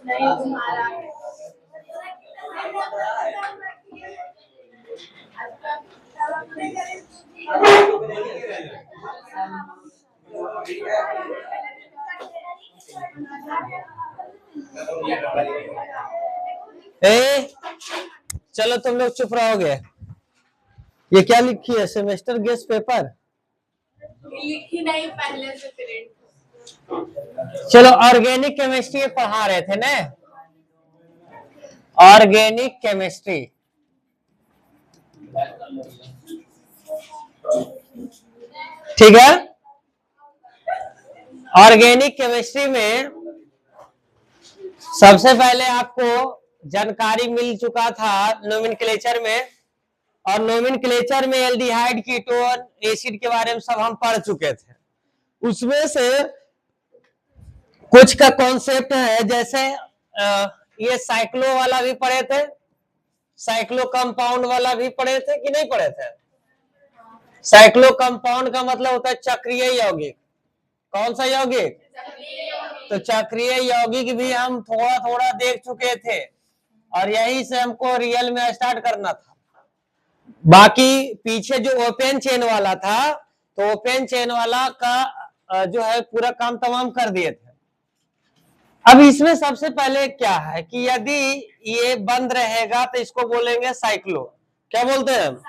नहीं तुम्हारा चलो तुम लोग चुप रहोगे। ये क्या लिखी है? Semester guest paper. लिखी नहीं, पहले से प्रिंट। चलो ऑर्गेनिक केमिस्ट्री पढ़ा रहे थे ना, ऑर्गेनिक केमिस्ट्री। ठीक है, ऑर्गेनिक केमिस्ट्री में सबसे पहले आपको जानकारी मिल चुका था नोमेनक्लेचर में, और नोमेनक्लेचर में एल्डिहाइड, कीटोन, एसिड के बारे में सब हम पढ़ चुके थे। उसमें से कुछ का कॉन्सेप्ट है, जैसे ये साइक्लो वाला भी पढ़े थे, साइक्लो कंपाउंड वाला भी पढ़े थे कि नहीं पढ़े थे? साइक्लो कंपाउंड का मतलब होता है चक्रीय यौगिक। कौन सा यौगिक? तो चक्रीय यौगिक भी हम थोड़ा थोड़ा देख चुके थे, और यही से हमको रियल में स्टार्ट करना था। बाकी पीछे जो ओपन चेन वाला था, तो ओपन चेन वाला का जो है पूरा काम तमाम कर दिए थे। अब इसमें सबसे पहले क्या है कि यदि ये बंद रहेगा तो इसको बोलेंगे साइक्लो। क्या बोलते हैं हम?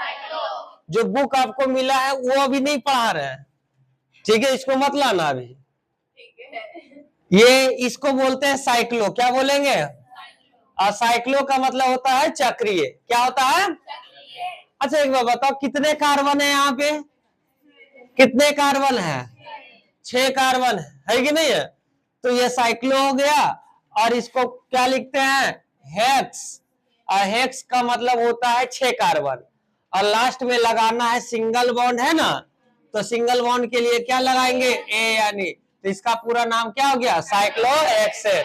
जो बुक आपको मिला है वो अभी नहीं पढ़ा रहे हैं, ठीक है, इसको मत लाना अभी। ये इसको बोलते हैं साइक्लो। क्या बोलेंगे? और साइक्लो का मतलब होता है चक्रीय। क्या होता है? अच्छा एक बार बताओ, कितने कार्बन है यहाँ पे? कितने कार्बन है? 6 कार्बन है कि नहीं है? तो ये साइक्लो हो गया। और इसको क्या लिखते हैं? हेक्स। और हेक्स का मतलब होता है 6 कार्बन। और लास्ट में लगाना है सिंगल बॉन्ड, है ना? तो सिंगल बॉन्ड के लिए क्या लगाएंगे? ए यानी। तो इसका पूरा नाम क्या हो गया? साइक्लोहेक्सेन।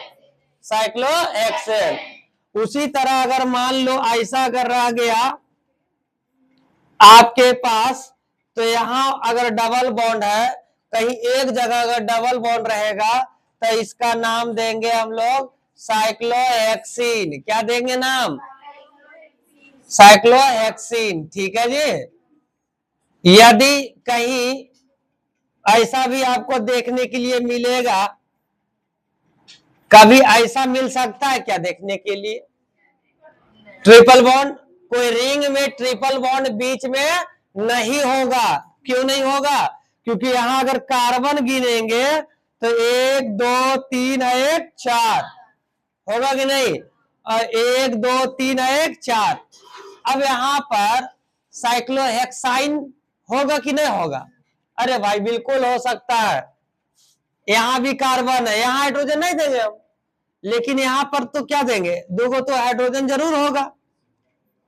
साइक्लोहेक्सेन। उसी तरह अगर मान लो ऐसा अगर रह गया आपके पास, तो यहां अगर डबल बॉन्ड है, कहीं एक जगह अगर डबल बॉन्ड रहेगा तो इसका नाम देंगे हम लोग साइक्लोहेक्सीन। क्या देंगे नाम? साइक्लोहेक्सीन। ठीक है जी। यदि कहीं ऐसा भी आपको देखने के लिए मिलेगा, कभी ऐसा मिल सकता है क्या देखने के लिए? ट्रिपल बॉन्ड, कोई रिंग में ट्रिपल बॉन्ड बीच में नहीं होगा। क्यों नहीं होगा? क्योंकि यहां अगर कार्बन गिनेंगे तो 1 2 3 1 4 होगा कि नहीं? और 1 2 3 1 4। अब यहां पर साइक्लोहेक्साइन होगा कि नहीं होगा? अरे भाई बिल्कुल हो सकता है। यहां भी कार्बन है, यहां हाइड्रोजन नहीं देंगे हम, लेकिन यहां पर तो क्या देंगे? 2 तो हाइड्रोजन जरूर होगा।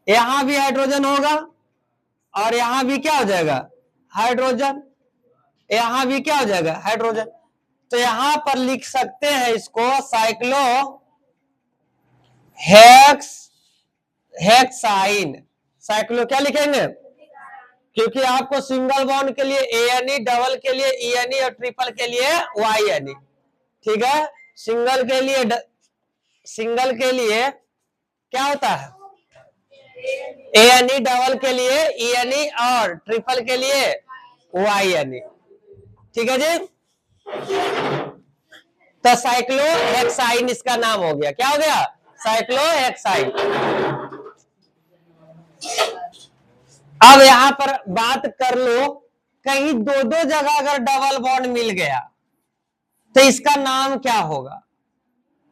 यहां भी हाइड्रोजन होगा, और यहां भी क्या हो जाएगा? हाइड्रोजन। यहां भी क्या हो जाएगा? हाइड्रोजन। तो यहां पर लिख सकते हैं इसको साइक्लो हेक्साइन। साइक्लो क्या लिखेंगे? क्योंकि आपको सिंगल बॉन्ड के लिए एएनई, डबल के लिए ईएनई, और ट्रिपल के लिए वाईएनई। ठीक है, सिंगल के लिए क्या होता है? एएनई, डबल के लिए ईएनई, और ट्रिपल के लिए वाईएनई। ठीक है जी। तो साइक्लोहेक्साइन इसका नाम हो गया। क्या हो गया? साइक्लोहेक्साइन। अब यहां पर बात कर लो, कहीं 2 जगह अगर डबल बॉन्ड मिल गया तो इसका नाम क्या होगा?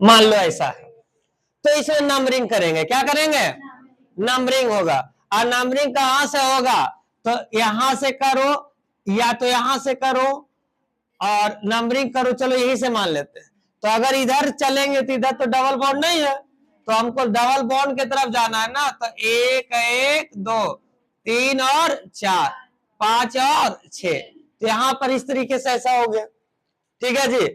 मान लो ऐसा है, तो इसमें नंबरिंग करेंगे। क्या करेंगे? नंबरिंग होगा। और नंबरिंग कहां से होगा? तो यहां से करो, या तो यहां से करो, और नंबरिंग करो। चलो यही से मान लेते हैं। तो अगर इधर चलेंगे तो इधर तो डबल बॉन्ड नहीं है, तो हमको डबल बॉन्ड की तरफ जाना है ना। तो 1 1 2 3 और 4 5 और 6। तो यहां पर इस तरीके से ऐसा हो गया। ठीक है जी।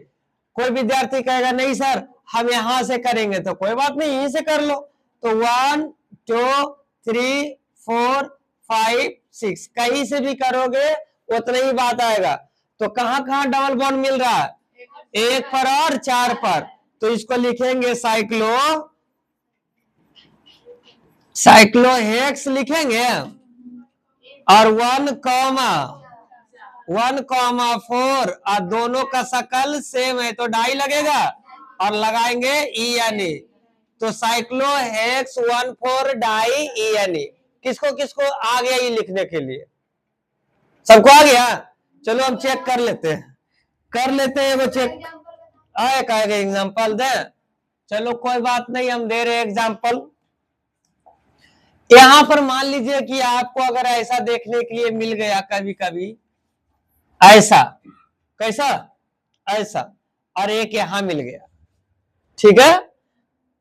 कोई विद्यार्थी कहेगा नहीं सर हम यहां से करेंगे, तो कोई बात नहीं, यहीं से कर लो। तो 1 2 3 4 5 6 कहीं से भी करोगे उतना ही बात आएगा। तो कहां कहां डबल बॉन्ड मिल रहा है? एक पर और 4 पर। तो इसको लिखेंगे साइक्लोहेक्स लिखेंगे, और 1,4 और दोनों का शकल सेम है तो डाई लगेगा और लगाएंगे ENE। तो साइक्लोहेक्स 1,4 डाई ENE। किसको किसको आ गया ये लिखने के लिए? सबको आ गया? चलो हम चेक कर लेते हैं वो चेक आएगा एग्जाम्पल दे। चलो कोई बात नहीं, हम दे रहे एग्जाम्पल। यहां पर मान लीजिए कि आपको अगर ऐसा देखने के लिए मिल गया कभी कभी ऐसा, कैसा? ऐसा, और एक यहां मिल गया, ठीक है?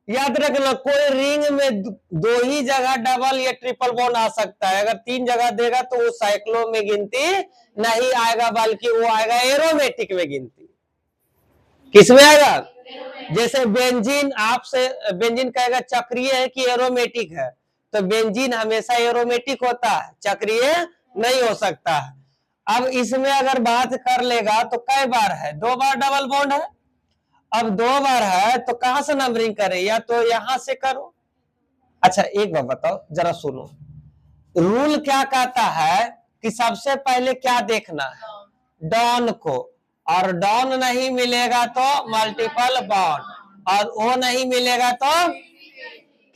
याद रखना कोई रिंग में दो ही जगह डबल या ट्रिपल बॉन्ड आ सकता है। अगर 3 जगह देगा तो वो साइक्लो में गिनती नहीं आएगा, बल्कि वो आएगा एरोमेटिक में गिनती। किसमें आएगा? जैसे बेंजीन, आपसे बेंजीन कहेगा चक्रीय है कि एरोमेटिक है, तो बेंजीन हमेशा एरोमेटिक होता है, चक्रीय नहीं हो सकता है। अब इसमें अगर बात कर लेगा तो कई बार है? 2 बार डबल बॉन्ड है। अब 2 बार है तो कहां से नंबरिंग करे? या तो यहां से करो। अच्छा एक बार बताओ, जरा सुनो, रूल क्या कहता है कि सबसे पहले क्या देखना है? डॉन को, और डॉन नहीं मिलेगा तो मल्टीपल बॉन्ड, और वो नहीं मिलेगा तो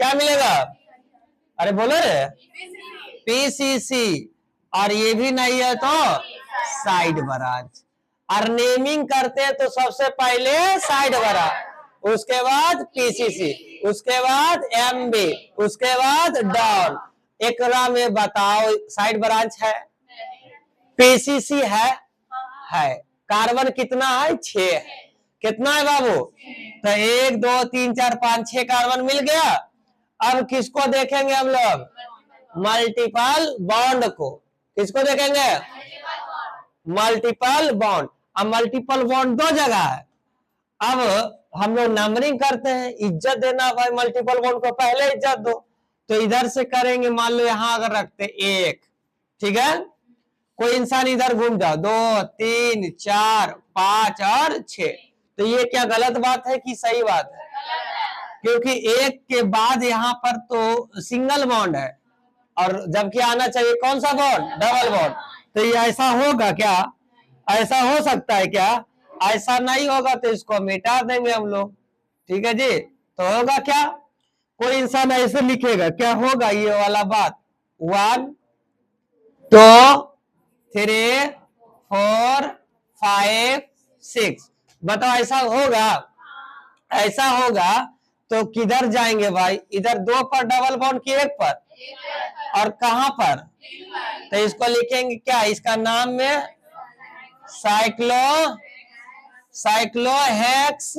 क्या मिलेगा? अरे बोलो रे, PCC, और ये भी नहीं है तो साइड बराज। और नेमिंग करते हैं तो सबसे पहले साइड बराज, उसके बाद PCC, उसके बाद MB, उसके बाद डॉन। एक में बताओ साइड ब्रांच है? PCC है? कार्बन कितना है? 6 है। कितना है बाबू? तो 1 2 3 4 5 6 कार्बन मिल गया। अब किसको देखेंगे हम लोग? मल्टीपल बॉन्ड को। किसको देखेंगे? Multiple bond. अब मल्टीपल बॉन्ड 2 जगह है। अब हम लोग नंबरिंग करते हैं, इज्जत देना भाई, मल्टीपल बॉन्ड को पहले इज्जत दो। तो इधर से करेंगे, मान लो यहां अगर रखते 1, ठीक है? कोई इंसान इधर घूम जाओ, 2 3 4 5 और 6। तो ये क्या गलत बात है कि सही बात है? क्योंकि 1 के बाद यहाँ पर तो सिंगल बॉन्ड है, और जबकि आना चाहिए कौन सा बॉन्ड? Double bond. तो ये ऐसा होगा क्या? ऐसा हो सकता है क्या? ऐसा नहीं होगा, तो इसको मिटा देंगे हम लोग, ठीक है जी। तो होगा क्या? कोई इंसान ऐसे लिखेगा, क्या होगा ये वाला बात? 1 2 3 4 5 6। बताओ ऐसा होगा? ऐसा होगा तो किधर जाएंगे भाई? इधर 2 पर डबल बॉन्ड की 1 पर, और कहां पर? तो इसको लिखेंगे क्या? इसका नाम में साइक्लोहेक्स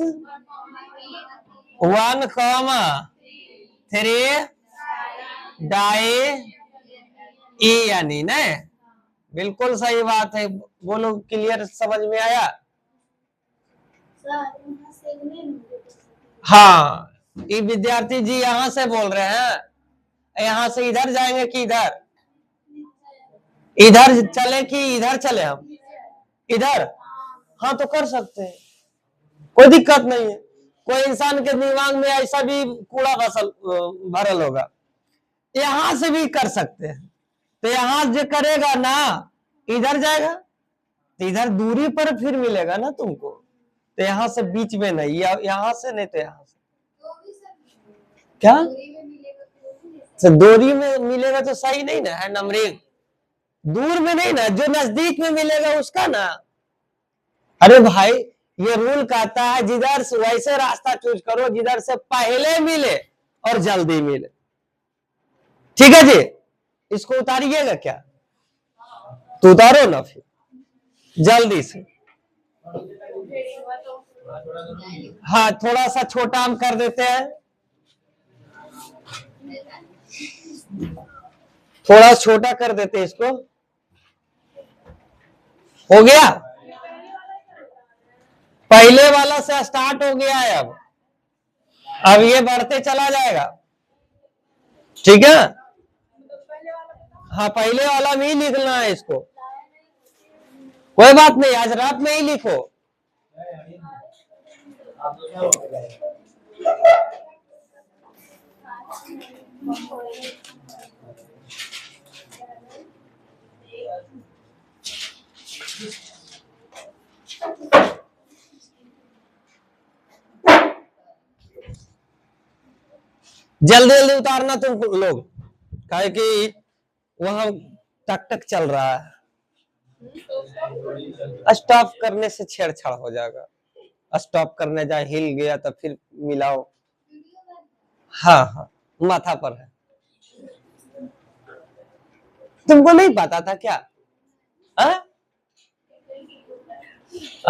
1,3 डाई ENE ने। बिल्कुल सही बात है। बोलो, क्लियर समझ में आया? हाँ, ये विद्यार्थी जी यहां से बोल रहे हैं। यहां से इधर जाएंगे कि इधर? इधर चले कि इधर चले? हम इधर, हाँ तो कर सकते हैं, कोई दिक्कत नहीं है। कोई इंसान के दिमाग में ऐसा भी कूड़ा भरल होगा, यहां से भी कर सकते हैं। तो यहां जो करेगा ना, इधर जाएगा तो इधर दूरी पर फिर मिलेगा ना तुमको। तो यहां से बीच में नहीं, या यहां से नहीं तो यहां से। क्या? तो दूरी में मिलेगा तो सही नहीं ना है नंबरिंग? दूर में नहीं ना, जो नजदीक में मिलेगा उसका ना। अरे भाई, ये रूल कहता है जिधर से वैसे रास्ता चूज करो जिधर से पहले मिले और जल्दी मिले, ठीक है जी। इसको उतारिएगा क्या? तो उतारो ना फिर जल्दी से। हाँ, थोड़ा सा छोटा हम कर देते हैं, थोड़ा छोटा कर देते हैं इसको। हो गया? पहले वाला से स्टार्ट हो गया है। अब ये बढ़ते चला जाएगा, ठीक है? हाँ, पहले वाला भी लिखना है इसको। कोई बात नहीं, आज रात में ही लिखो। जल्दी जल्दी उतारना तुम लोग, काहे कि वहां टक टक चल रहा है। स्टॉप करने से छेड़छाड़ हो जाएगा। स्टॉप करने जाए हिल गया तो फिर मिलाओ। हाँ हाँ, माथा पर है। तुमको नहीं पता था क्या?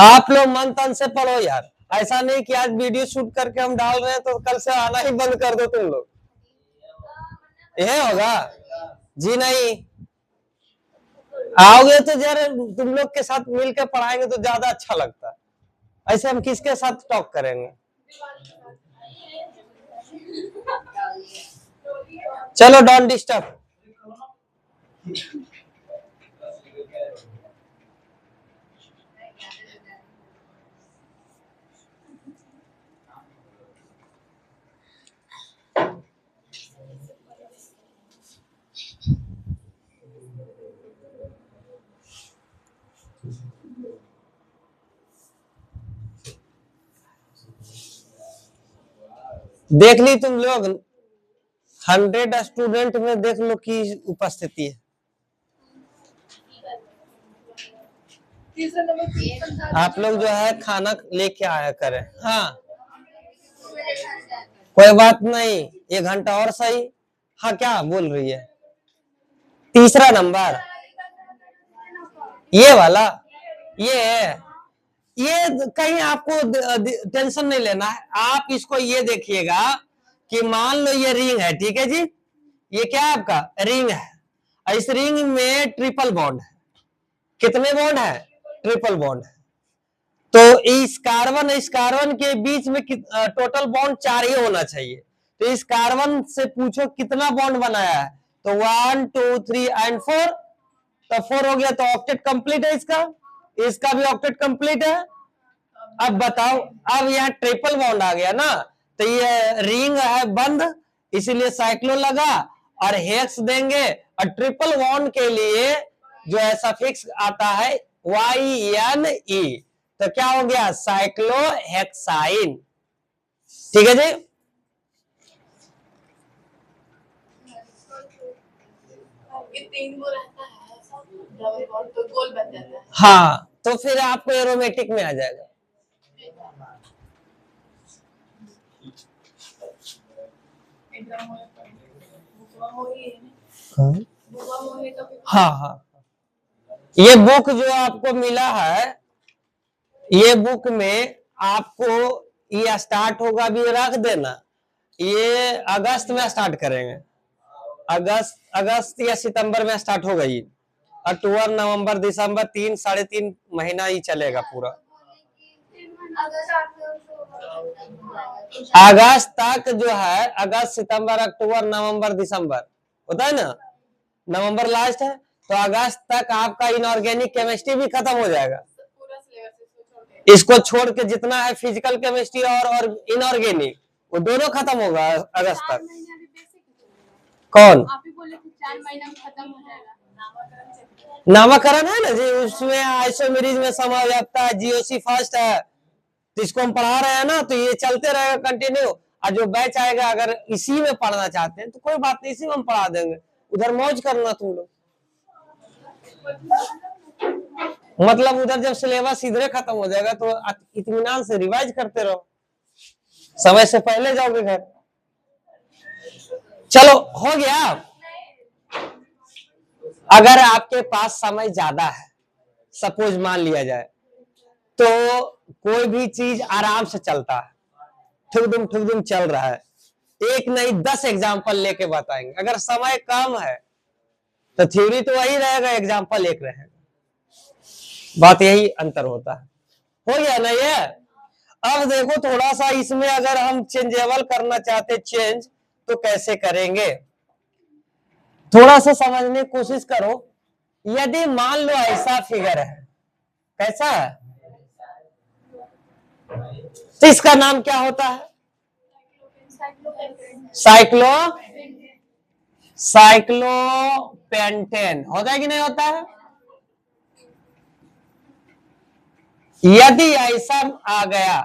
आप लोग मन तन से पढ़ो यार। ऐसा नहीं कि आज वीडियो शूट करके हम डाल रहे हैं तो कल से आना ही बंद कर दो तुम लोग। यह होगा जी? नहीं, आओगे तो जरा तुम लोग के साथ मिलकर पढ़ाएंगे तो ज्यादा अच्छा लगता है। ऐसे हम किसके साथ टॉक करेंगे? चलो, डोंट डिस्टर्ब। देख ली तुम लोग, 100 स्टूडेंट में देख लो की उपस्थिति है। आप लोग जो है खाना लेके आया करें। हाँ, कोई बात नहीं, 1 घंटा और सही। हाँ, क्या बोल रही है? तीसरा नंबर ये वाला, ये है। ये कहीं आपको टेंशन नहीं लेना है। आप इसको ये देखिएगा कि मान लो ये रिंग है, ठीक है जी, ये क्या है आपका? रिंग है। इस रिंग में ट्रिपल बॉन्ड है। कितने बॉन्ड है? ट्रिपल बॉन्ड है। तो इस कार्बन के बीच में टोटल बॉन्ड 4 ही होना चाहिए। तो इस कार्बन से पूछो कितना बॉन्ड बनाया है, तो 1 2 3 एंड 4, तो 4 हो गया, तो ऑक्टेट कंप्लीट है इसका। इसका भी ऑक्टेट कंप्लीट है। अब बताओ, अब यहाँ ट्रिपल बॉन्ड आ गया ना, तो ये रिंग है बंद, इसीलिए साइक्लो लगा और हेक्स देंगे। और ट्रिपल बॉन्ड के लिए जो है सफिक्स आता है YNE, तो क्या हो गया? साइक्लोहेक्साइन। ठीक है जी। तो गोल बन जाता है। हाँ, तो फिर आपको एरोमेटिक में आ जाएगा। हाँ हाँ, ये बुक जो आपको मिला है, ये बुक में आपको ये स्टार्ट होगा, भी रख देना। ये अगस्त में स्टार्ट करेंगे, अगस्त या सितंबर में स्टार्ट होगा। ये अक्टूबर नवंबर दिसंबर 3-3.5 महीना ही चलेगा पूरा। अगस्त तक जो है, अगस्त सितंबर अक्टूबर नवंबर दिसंबर होता है ना, नवंबर लास्ट है, तो अगस्त तक आपका इनऑर्गेनिक केमिस्ट्री भी खत्म हो जाएगा। इसको छोड़ के जितना है फिजिकल केमिस्ट्री और इनऑर्गेनिक, वो दोनों खत्म होगा अगस्त तक। कौन? आप ही बोले थे 4 महीना में खत्म हो जाएगा। नामकरण है ना जी, उसमें आइसोमेरिज में समायोजकता है, जीओसी फर्स्ट है, तो इसको हम पढ़ा रहे हैं ना, तो ये चलते रहेगा कंटिन्यू। और जो बैच आएगा, अगर इसी में पढ़ना चाहते हैं तो कोई बात नहीं, इसी में हम पढ़ा देंगे। उधर मौज करना तुम लोग, मतलब उधर जब सिलेबस इधर खत्म हो जाएगा तो इत्मीनान से रिवाइज करते रहो, समय से पहले जाओगे घर। चलो, हो गया। अगर आपके पास समय ज्यादा है, सपोज मान लिया जाए, तो कोई भी चीज आराम से चलता है, ठुक दुम चल रहा है, एक नहीं 10 एग्जाम्पल लेके बताएंगे। अगर समय कम है तो थ्योरी तो वही रहेगा, एग्जाम्पल एक रहेगा। बात यही अंतर होता है। हो गया ना ये? अब देखो थोड़ा सा इसमें अगर हम चेंजेबल करना चाहते, चेंज, तो कैसे करेंगे, थोड़ा सा समझने की कोशिश करो। यदि मान लो ऐसा फिगर है, कैसा है? तो इसका नाम क्या होता है? साइक्लो साइक्लोपेंटेन होता है कि नहीं होता है? यदि ऐसा आ गया,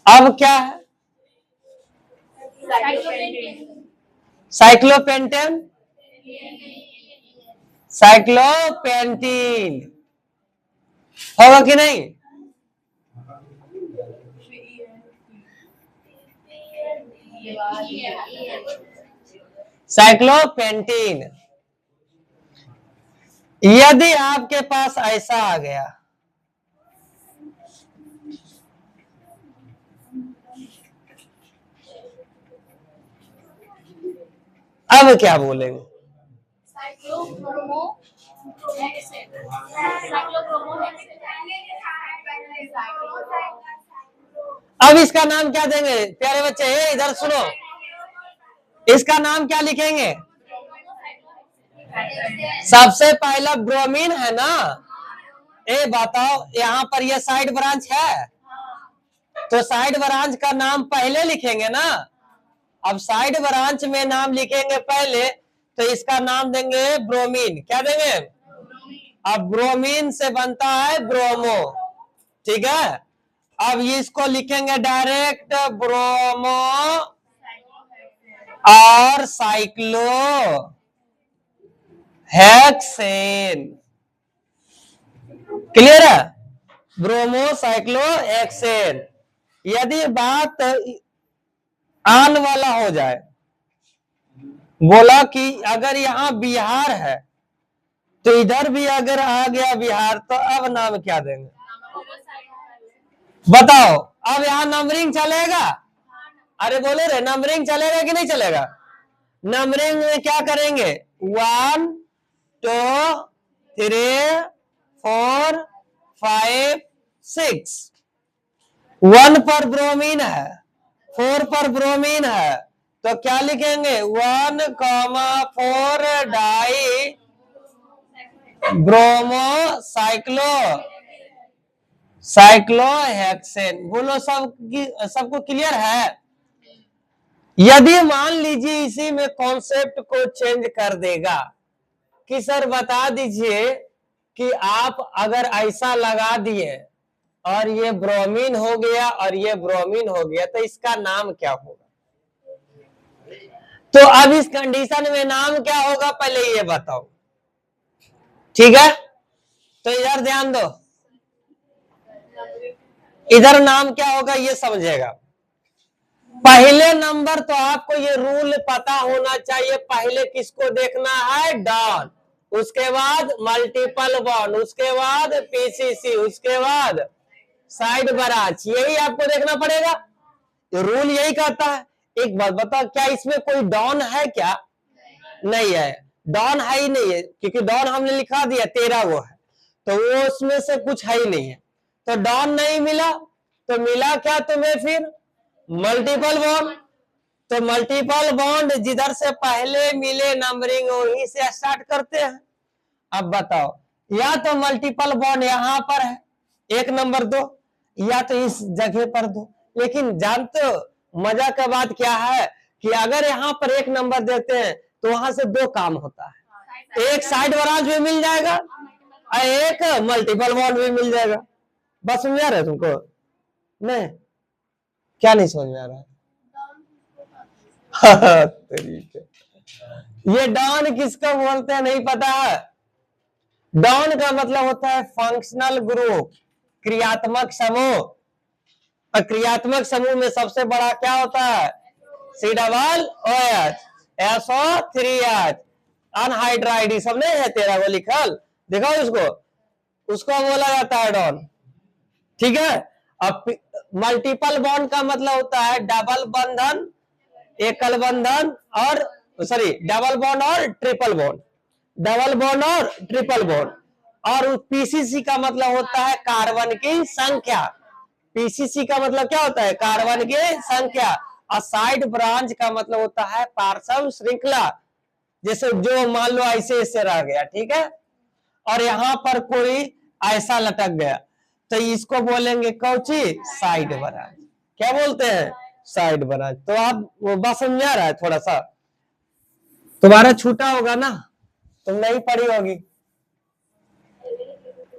अब क्या है? साइक्लोपेंटेन, साइक्लोपेंटीन होगा कि नहीं? साइक्लोपेंटीन। यदि आपके पास ऐसा आ गया, अब क्या बोलेंगे? अब इसका नाम क्या देंगे प्यारे बच्चे? इधर सुनो, इसका नाम क्या लिखेंगे? सबसे पहला ब्रोमीन है ना। बताओ, यहाँ पर ये साइड ब्रांच है, तो साइड ब्रांच का नाम पहले लिखेंगे ना। अब साइड ब्रांच में नाम लिखेंगे पहले, तो इसका नाम देंगे ब्रोमीन। क्या देंगे? अब ब्रोमीन से बनता है ब्रोमो, ठीक है। अब इसको लिखेंगे डायरेक्ट ब्रोमो और साइक्लो हेक्सेन। क्लियर है? Bromo cyclo hexane. यदि बात आन वाला हो जाए, बोला कि अगर यहाँ बिहार है तो इधर भी अगर आ गया बिहार, तो अब नाम क्या देंगे? बताओ, अब यहाँ नंबरिंग चलेगा? अरे बोले रे, नंबरिंग चलेगा कि नहीं चलेगा? नंबरिंग में क्या करेंगे? 1 2 3 4 5 6। 1 पर ब्रोमीन है, 4 पर ब्रोमीन है, तो क्या लिखेंगे? 1,4 डाई ब्रोमो साइक्लोहेक्सेन। बोलो, सबको क्लियर है? यदि मान लीजिए इसी में कॉन्सेप्ट को चेंज कर देगा कि सर बता दीजिए कि आप अगर ऐसा लगा दिए और ये ब्रोमीन हो गया और ये ब्रोमीन हो गया, तो इसका नाम क्या होगा? तो अब इस कंडीशन में नाम क्या होगा पहले ये बताओ, ठीक है? तो इधर ध्यान दो, इधर नाम क्या होगा ये समझेगा। पहले नंबर तो आपको ये रूल पता होना चाहिए, पहले किसको देखना है? डॉन, उसके बाद मल्टीपल बॉन्ड, उसके बाद पीसीसी, उसके बाद साइड ब्रांच। यही आपको देखना पड़ेगा, रूल यही कहता है। एक बात बताओ, क्या इसमें कोई डॉन है क्या? नहीं है, डॉन है ही नहीं है, क्योंकि डॉन हमने लिखा दिया 13 वो है, तो वो उसमें से कुछ है ही नहीं है। तो डॉन नहीं मिला, तो मिला क्या तुम्हें फिर? Multiple bond. तो मल्टीपल बॉन्ड जिधर से पहले मिले नंबरिंग वहीं से स्टार्ट करते हैं। अब बताओ, या तो मल्टीपल बॉन्ड यहां पर है 1 नंबर 2, या तो इस जगह पर 2। लेकिन जानते हो मजा का बात क्या है कि अगर यहाँ पर 1 नंबर देते हैं तो वहां से 2 काम होता है, एक साइड ब्रांच भी मिल जाएगा और एक मल्टीपल बॉन्ड भी मिल जाएगा। बस समझ आ रहा है तुमको? नहीं, क्या नहीं समझ में आ रहा है? तरीके, ये डॉन किसको बोलते हैं नहीं पता है? डॉन का मतलब होता है फंक्शनल ग्रुप, क्रियात्मक समूह। और क्रियात्मक समूह में सबसे बड़ा क्या होता है? C+OH SO3H अनहाइड्राइड, सब नहीं है तेरा वो लिखल, देखो उसको, उसको बोला जाता है डॉन, ठीक है। अब मल्टीपल बॉन्ड का मतलब होता है डबल बंधन, एकल बंधन और डबल बॉन्ड और ट्रिपल बॉन्ड, डबल बॉन्ड और ट्रिपल बॉन्ड। और पीसीसी का मतलब होता है कार्बन की संख्या। पीसीसी का मतलब क्या होता है? कार्बन की संख्या। और साइड ब्रांच का मतलब होता है पार्श्व श्रृंखला। जैसे जो मान लो ऐसे ऐसे रह गया, ठीक है, और यहाँ पर कोई ऐसा लटक गया, तो इसको बोलेंगे कौची, साइड ब्रांच। क्या बोलते हैं, साइड ब्रांच। तो आप वो बात समझा रहा है, थोड़ा सा तुम्हारा छूटा होगा ना, तुम नहीं पढ़ी होगी,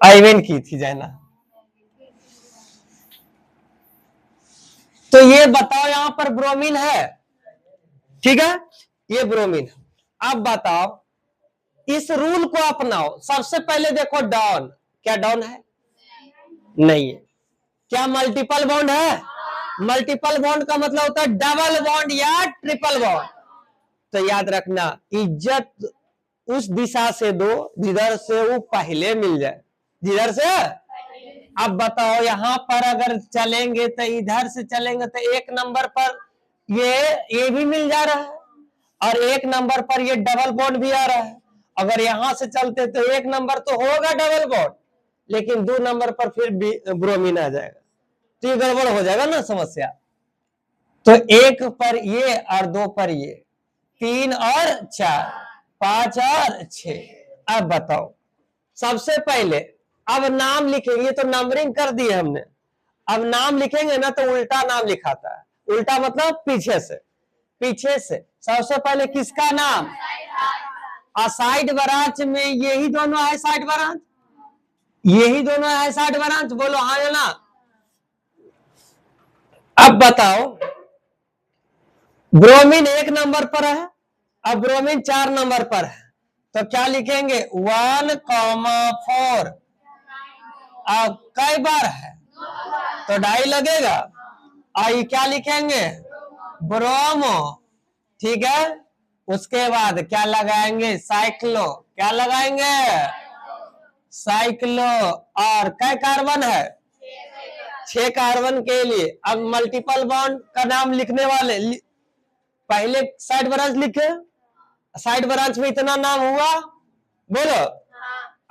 आईवेन की थी जैना। तो ये बताओ यहाँ पर ब्रोमीन है, ठीक है, ये ब्रोमीन। अब बताओ इस रूल को अपनाओ। सबसे पहले देखो डाउन, क्या डाउन है, नहीं है। क्या मल्टीपल बॉन्ड है, मल्टीपल बॉन्ड का मतलब होता है डबल बॉन्ड या ट्रिपल बॉन्ड। तो याद रखना, इज्जत उस दिशा से दो जिधर से वो पहले मिल जाए, जिधर से। अब बताओ यहाँ पर अगर चलेंगे तो इधर से चलेंगे तो एक नंबर पर ये भी मिल जा रहा है, और एक नंबर पर ये डबल बॉन्ड भी आ रहा है। अगर यहां से चलते तो एक नंबर तो होगा डबल बॉन्ड, लेकिन 2 नंबर पर फिर ब्रोमीन आ जाएगा, तो ये गड़बड़ हो जाएगा ना समस्या। तो 1 पर ये और 2 पर ये, 3 और 4, 5 और 6। अब बताओ सबसे पहले अब नाम लिखेंगे, तो नंबरिंग कर दी हमने। अब नाम लिखेंगे ना तो उल्टा नाम लिखाता है, उल्टा मतलब पीछे से, पीछे से। सबसे पहले किसका नाम, साइड ब्रांच में यही दोनों है, साइड ब्रांच यही दोनों है, साइड ब्रांच, बोलो हाँ या ना। अब बताओ ब्रोमीन 1 नंबर पर है, अब ब्रोमीन 4 नंबर पर है, तो क्या लिखेंगे 1,4। अब कई बार है तो डाई लगेगा, और क्या लिखेंगे ब्रोमो, ठीक है। उसके बाद क्या लगाएंगे साइक्लो, क्या लगाएंगे साइक्लो। और कई कार्बन है 6 कार्बन के लिए। अब मल्टीपल बॉन्ड का नाम लिखने वाले पहले साइड ब्रांच लिखे, साइड ब्रांच में इतना नाम हुआ, बोलो।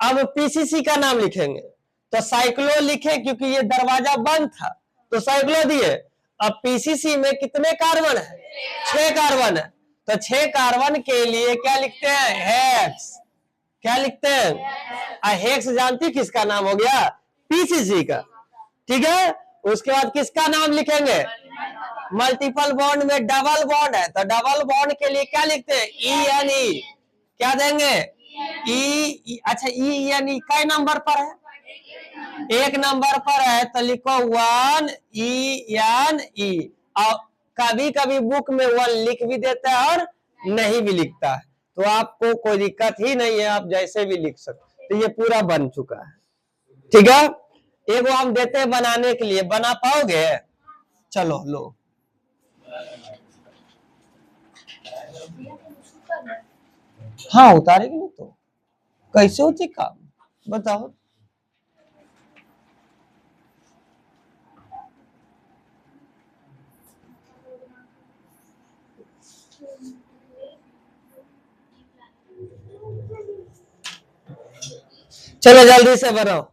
अब पीसीसी का नाम लिखेंगे, तो साइक्लो लिखे क्योंकि ये दरवाजा बंद था तो साइक्लो दिए। अब पीसीसी में कितने कार्बन है, 6 कार्बन है, तो 6 कार्बन के लिए क्या लिखते हैं हेक्स, क्या लिखते हैं हेक्स। जानती किसका नाम हो गया, पीसीसी का, ठीक है। उसके बाद किसका नाम लिखेंगे, मल्टीपल बॉन्ड में डबल बॉन्ड है, तो डबल बॉन्ड के लिए क्या लिखते हैं ई, क्या देंगे ई। अच्छा ई कई नंबर पर है, 1 नंबर पर है, तो लिखो 1 और कभी कभी बुक में 1 लिख भी देता है और नहीं भी लिखता है, तो आपको कोई दिक्कत ही नहीं है, आप जैसे भी लिख सकते। तो ये पूरा बन चुका है, ठीक है। एगो हम देते हैं बनाने के लिए, बना पाओगे, चलो लो। हाँ उतारेगी नहीं तो कैसे होती काम, बताओ। चलो जल्दी से बनाओ।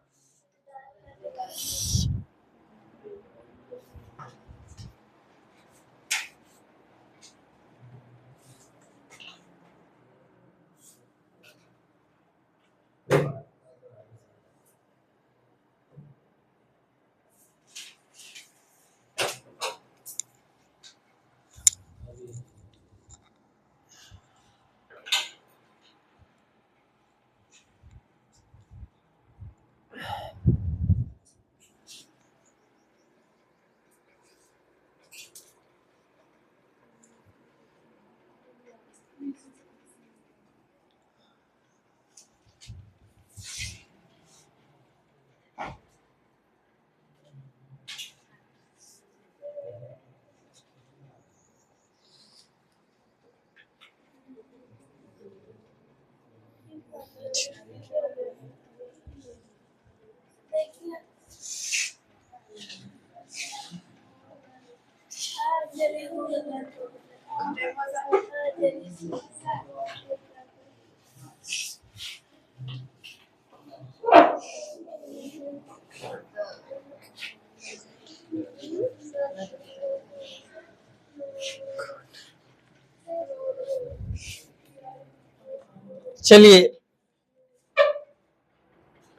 चलिए,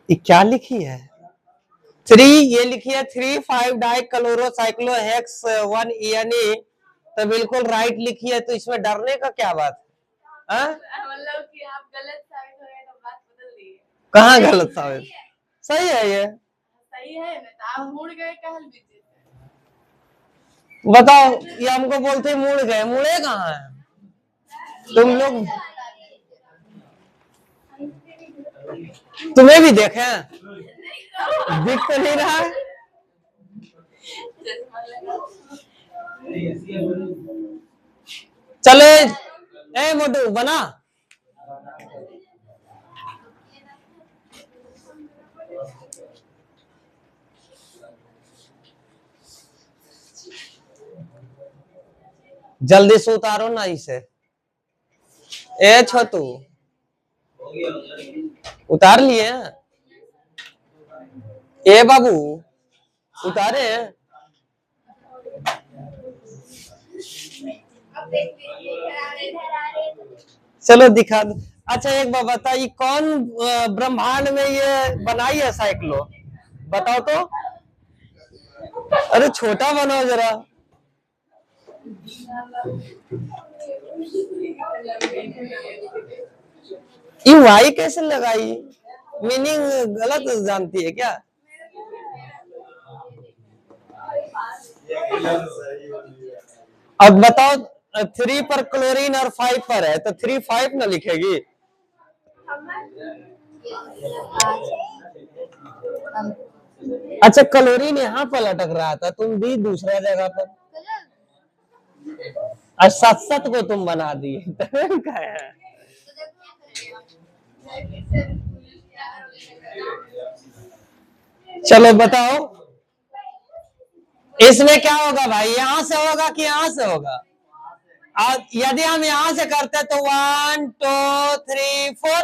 ये क्या लिखी है? 3, ये लिखी है 3,5 डाई क्लोरोसाइक्लो हेक्स 1 ENE, तो बिल्कुल राइट लिखी है, तो इसमें डरने का क्या बात है? मतलब कि आप गलत साबित हो गए तो बात बदल दी। कहाँ गलत साबित? सही है ये। सही है ना, तो आप मुड़ गए कहल बीजे। बताओ, ये हमको बोलते ही मुड़ गए, मुड़े कहाँ है? तुम लोग, तुम्हें भी देखे? दिख तो नहीं रहा है। चले, ए मोटू बना। जल्दी से उतारो ना इसे। ए छोटू, उतार लिए? ए बाबू, उतारे? चलो दिखा दो। अच्छा एक बात बता, ये कौन ब्रह्मांड में ये बनाई है साइक्लो? बताओ तो। अरे छोटा बनाओ जरा। ये वाई कैसे लगाई? मीनिंग गलत जानती है क्या? अब बताओ, 3 पर क्लोरीन और 5 पर है, तो 3 5 ना लिखेगी? अच्छा, क्लोरीन यहाँ पर लटक रहा था, तुम दी दूसरा जगह पर, और 7 को तुम बना दिए। क्या है? चलो बताओ, इसमें क्या होगा भाई? यहां से होगा कि यहां से होगा? यदि हम यहां से करते तो 1 2 3 4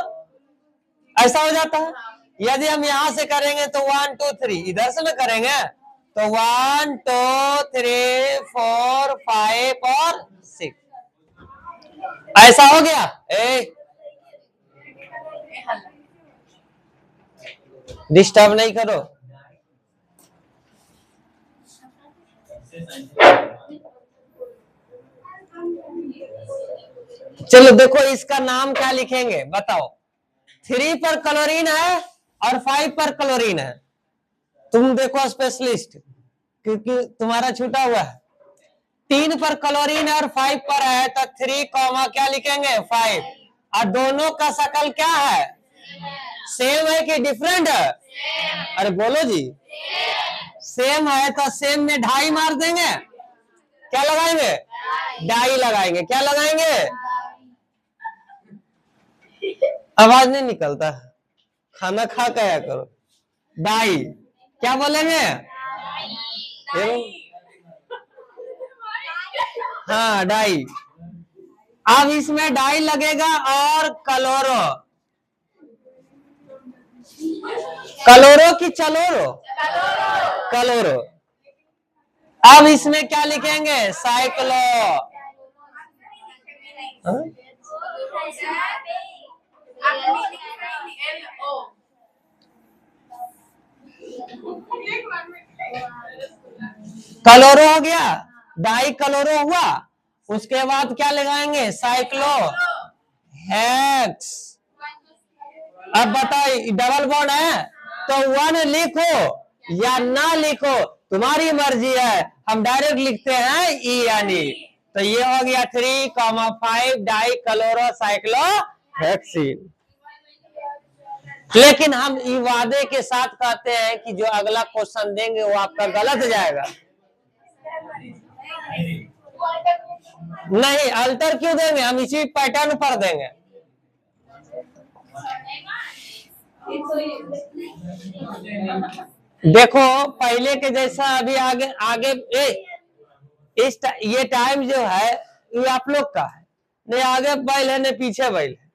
ऐसा हो जाता है। यदि हम यहां से करेंगे तो 1 2 3, इधर से ना करेंगे तो 1 2 3 4 5 और 6 ऐसा हो गया। डिस्टर्ब नहीं करो। चलो देखो, इसका नाम क्या लिखेंगे बताओ? 3 पर क्लोरीन है और 5 पर क्लोरीन है। तुम देखो स्पेशलिस्ट, क्योंकि तुम्हारा छूटा हुआ है। 3 पर क्लोरीन है और 5 पर है, तो 3 कॉमा क्या लिखेंगे? 5। और दोनों का शकल क्या है? सेम है कि डिफरेंट है? अरे बोलो जी। सेम है तो सेम में ढाई मार देंगे। क्या लगाएंगे? डाई लगाएंगे। क्या लगाएंगे? आवाज नहीं निकलता, खाना खा क्या करो। डाई क्या बोलेंगे? हाँ डाई। अब इसमें डाई लगेगा और क्लोरो। क्लोरो की चलोरो? क्लोरो। अब इसमें क्या लिखेंगे? साइक्लो। क्लोरो हो गया, डाई क्लोरो हुआ, उसके बाद क्या लगाएंगे? Cyclo hex. अब बताओ, डबल बॉन्ड है तो 1 लिखो या ना लिखो, तुम्हारी मर्जी है। हम डायरेक्ट लिखते हैं ई यानी। तो ये हो गया 3,5 डाई क्लोरो साइक्लो हेक्सीन। लेकिन हम ई वादे के साथ कहते हैं कि जो अगला क्वेश्चन देंगे वो आपका गलत जाएगा। नहीं, अल्टर क्यों देंगे? हम इसी पैटर्न पर देंगे। देखो पहले के जैसा अभी आगे आगे ये टाइम जो है ये आप लोग का है, नहीं आगे बैल है नहीं पीछे बैल है।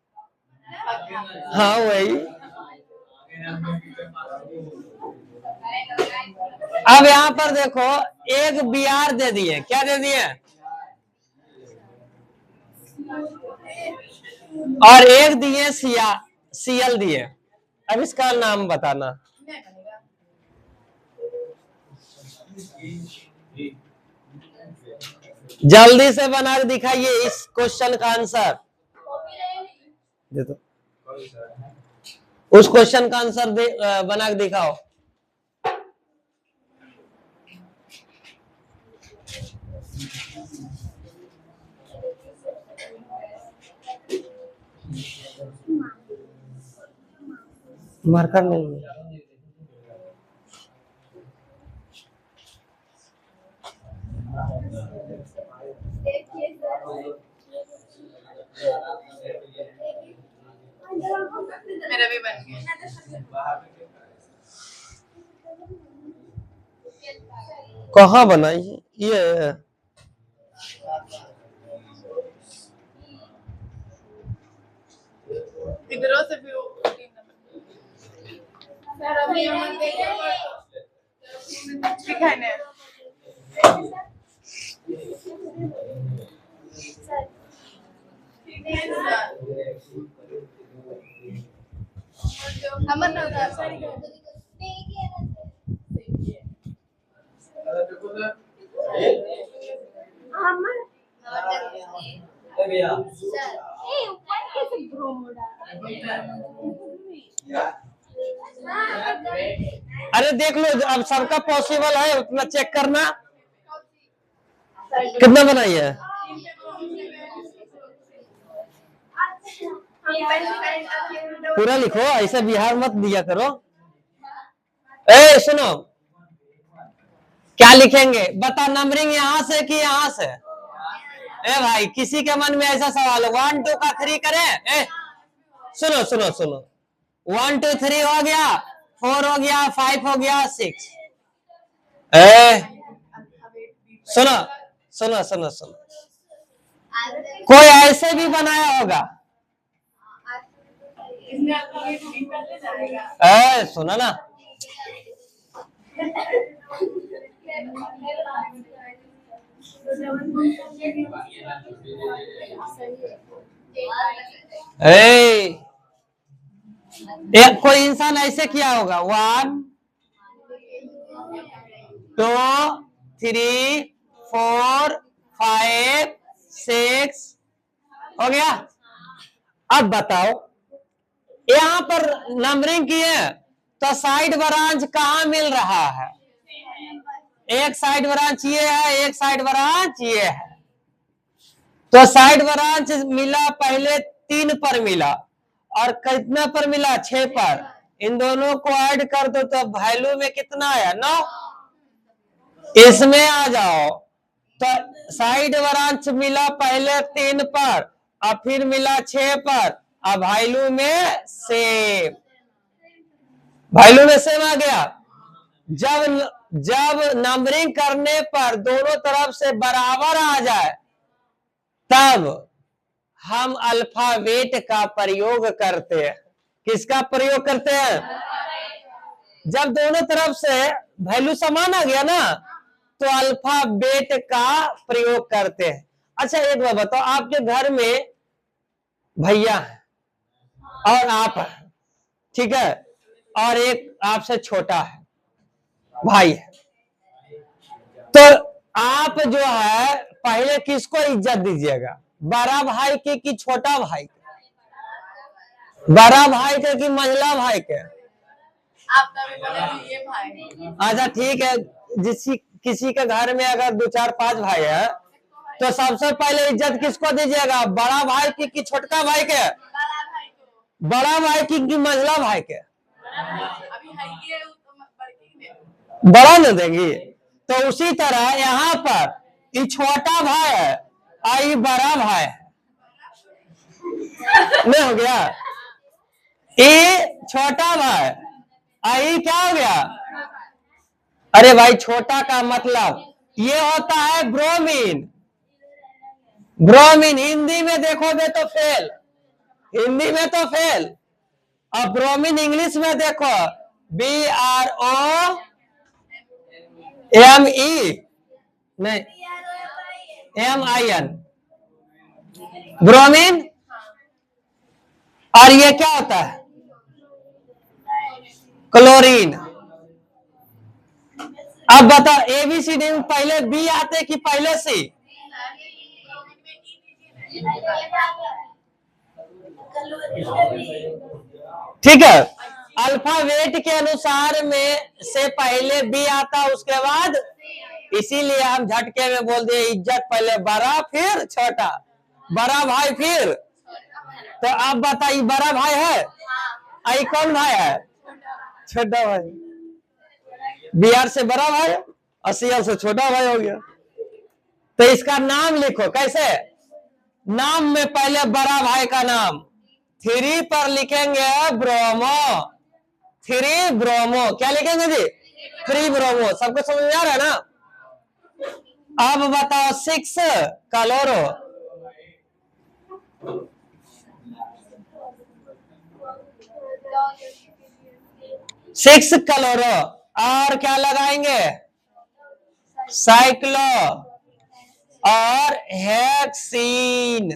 हाँ वही। अब यहाँ पर देखो, एक बीआर दे दिए। क्या दे दिए? और एक दिए सीएल दिए। अब इसका नाम बताना। नहीं बनेगा। जल्दी से बना के दिखाइए इस क्वेश्चन का आंसर। दे दो। उस क्वेश्चन का आंसर बना के दिखाओ। मार्कर नहीं है। मेरा भी बन गया। कहाँ बनाई है? ये इधरों से भी वो 3 नंबर। सर अभी हम दिखाने अरे देख लो, अब सबका पॉसिबल है उतना चेक करना। कितना बनाई है? पूरा लिखो, ऐसे बिहार मत दिया करो। ए सुनो, क्या लिखेंगे बता? नंबरिंग यहाँ से कि यहाँ से? ए भाई, किसी के मन में ऐसा सवाल है 1 2 का 3 करें? सुनो सुनो सुनो, 1 2 3 हो गया, 4 हो गया, 5 हो गया, 6। सुनो सुनो सुनो सुनो, कोई ऐसे भी बनाया होगा? सुना ना, एक कोई इंसान ऐसे किया होगा 1 2 3 4 5 6 हो गया। अब बताओ, यहाँ पर नंबरिंग किए तो साइड ब्रांच कहाँ मिल रहा है? एक साइड ब्रांच ये है, एक साइड ब्रांच ये है। तो साइड ब्रांच मिला पहले 3 पर मिला, और कितना पर मिला? 6 पर। इन दोनों को ऐड कर दो तो वैल्यू में कितना आया? 9। इसमें आ जाओ तो साइड ब्रांच मिला पहले 3 पर और फिर मिला 6 पर, अब वैल्यू में सेम, वैल्यू में सेम आ गया। जब नंबरिंग करने पर दोनों तरफ से बराबर आ जाए तब हम अल्फाबेट का प्रयोग करते हैं। किसका प्रयोग करते हैं? जब दोनों तरफ से वैल्यू समान आ गया ना तो अल्फाबेट का प्रयोग करते हैं। अच्छा एक बात बताओ, आपके घर में भैया है और आप है, ठीक है, और एक आपसे छोटा है भाई है, तो आप जो है पहले किसको इज्जत दीजिएगा? बड़ा भाई के कि छोटा भाई के? बड़ा भाई के कि मंझला भाई के? आपका भी बोले ये भाई। अच्छा ठीक है, किसी के घर में अगर 2 4 5 भाई है तो सबसे पहले इज्जत किसको दीजिएगा? बड़ा भाई की कि छोटका भाई के? बड़ा भाई की कि मंझला भाई के? बड़ा न देंगी। तो उसी तरह यहाँ पर ये छोटा भाई है और ये बड़ा भाई है, नहीं हो गया? ये छोटा भाई और ये क्या हो गया? अरे भाई, छोटा का मतलब ये होता है ब्रोमीन। ब्रोमीन हिंदी में देखोगे तो फेल, हिंदी में तो फेल। और ब्रोमीन इंग्लिश में देखो BROME, नहीं MIN, ब्रोमीन। और ये क्या होता है? क्लोरीन। अब बताओ ABCD में पहले बी आते कि पहले सी? ठीक है, अल्फाबेट के अनुसार में से पहले बी आता, उसके बाद, इसीलिए हम झटके में बोल दिए इज्जत पहले बड़ा फिर छोटा, बड़ा भाई फिर। तो आप बताइए बड़ा भाई है? आई कौन भाई है? छोटा भाई। बिहार से बड़ा भाई और सीएल से छोटा भाई हो गया। तो इसका नाम लिखो कैसे? नाम में पहले बड़ा भाई का नाम, 3 पर लिखेंगे ब्रोमो, 3 ब्रोमो। क्या लिखेंगे जी? 3 ब्रोमो। सबको समझ में आ रहा है ना? अब बताओ 6 क्लोरो, 6 क्लोरो। और क्या लगाएंगे? साइक्लो और हेक्सीन।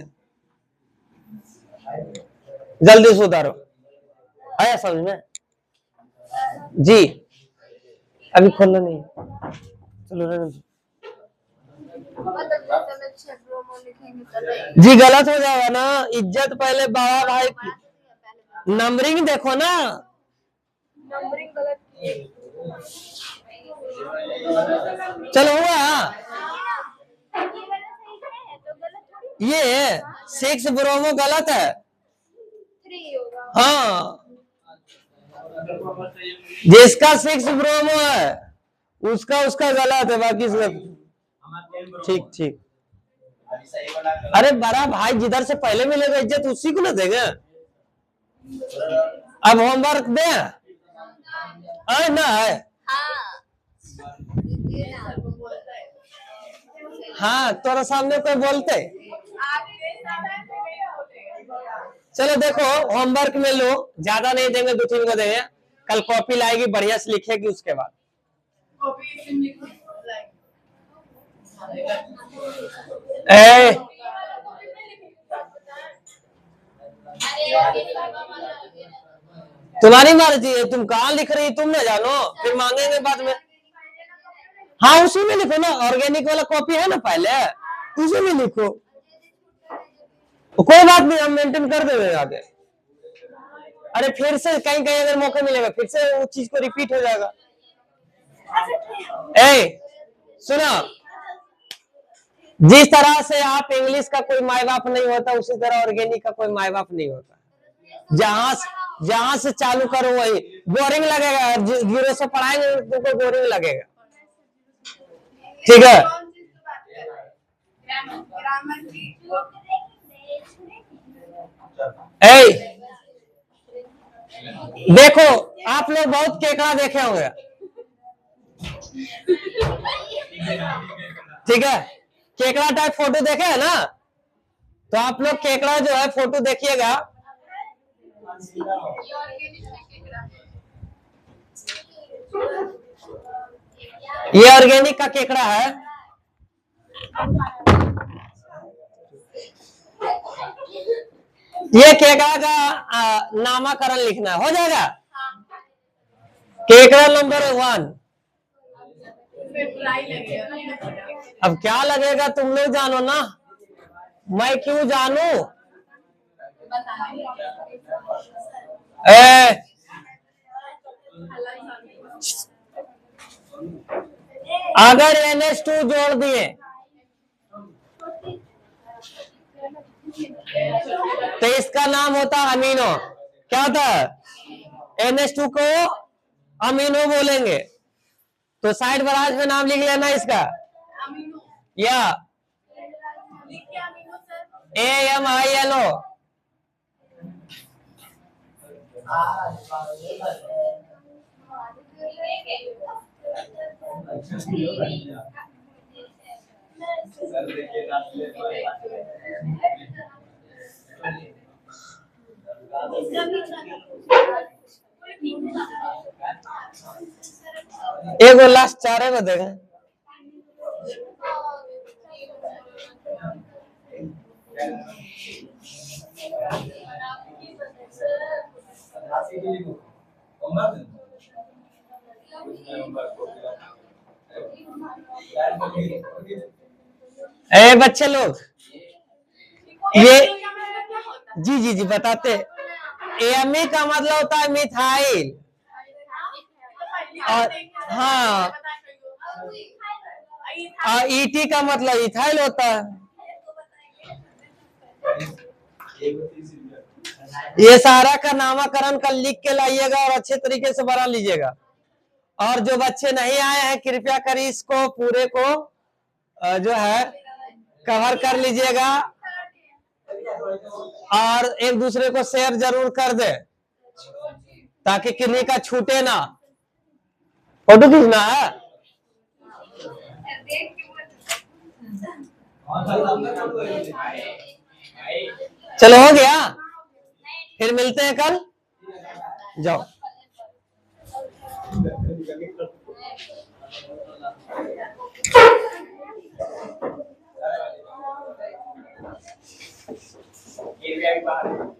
जल्दी से उतारो, आया समझ में? जी अभी खोलना नहीं, चलो रहने दो। जी गलत हो जाएगा ना, इज्जत पहले बड़ा भाई की। नंबरिंग देखो ना, नंबरिंग गलत की। चलो हुआ। ये 6 ब्रोमो गलत है। 3 होगा। हाँ, जिसका 6 ब्रोमो है उसका उसका गलत है, बाकी सब ठीक ठीक। अरे बड़ा भाई जिधर से पहले मिलेगा इज्जत उसी को ना देंगे। अब होमवर्क दे ना है? हाँ तोरा सामने कोई बोलते? चलो देखो होमवर्क में लो, ज्यादा नहीं देंगे, 2-3 को देंगे। कल कॉपी लाएगी बढ़िया से लिखेगी, उसके बाद ए तुम्हारी मर्जी है, तुम कहाँ लिख रही, तुम ना जानो, फिर मांगेंगे बाद में। हाँ उसी में लिखो ना, ऑर्गेनिक वाला कॉपी है ना पहले, उसी में लिखो, कोई बात नहीं, हम मेंटेन कर देंगे आगे। अरे फिर से कहीं कहीं अगर मौका मिलेगा फिर से वो चीज को रिपीट हो जाएगा। ए सुनो, जिस तरह से आप इंग्लिश का कोई माई बाप नहीं होता, उसी तरह ऑर्गेनिक का कोई माई बाप नहीं होता। जहां से चालू करो वही बोरिंग लगेगा, जीरो से पढ़ाएंगे तुमको बोरिंग लगेगा। ठीक है, ए देखो आप लोग बहुत केकड़ा देखे होंगे, ठीक है, केकड़ा टाइप फोटो देखे है ना? तो आप लोग केकड़ा जो है फोटो देखिएगा, ये ऑर्गेनिक का केकड़ा है। ये केकड़ा का नामकरण लिखना हो जाएगा। केकड़ा नंबर 1। अब क्या लगेगा तुम लोग जानो ना, मैं क्यों जानू? अगर NH2 जोड़ दिए तो इसका नाम होता अमीनो। क्या होता है? NH2 को अमीनो बोलेंगे। तो साइड बराज में नाम लिख लेना इसका, या AMINO। एगो लास्ट 4 को देखें। ए बच्चे लोग, ये जी जी जी बताते। एमी का मतलब होता है मिथाइल, और हाँ, और ईटी का मतलब इथाइल होता है। ये सारा का नामकरण कल लिख के लाइएगा और अच्छे तरीके से बना लीजिएगा। और जो बच्चे नहीं आए हैं कृपया कर इसको पूरे को जो है कवर कर लीजिएगा और एक दूसरे को शेयर जरूर कर दे ताकि किन्हीं का छूटे ना। फोटो खींचना है। चलो हो गया, फिर मिलते हैं कल। जाओ। ये भी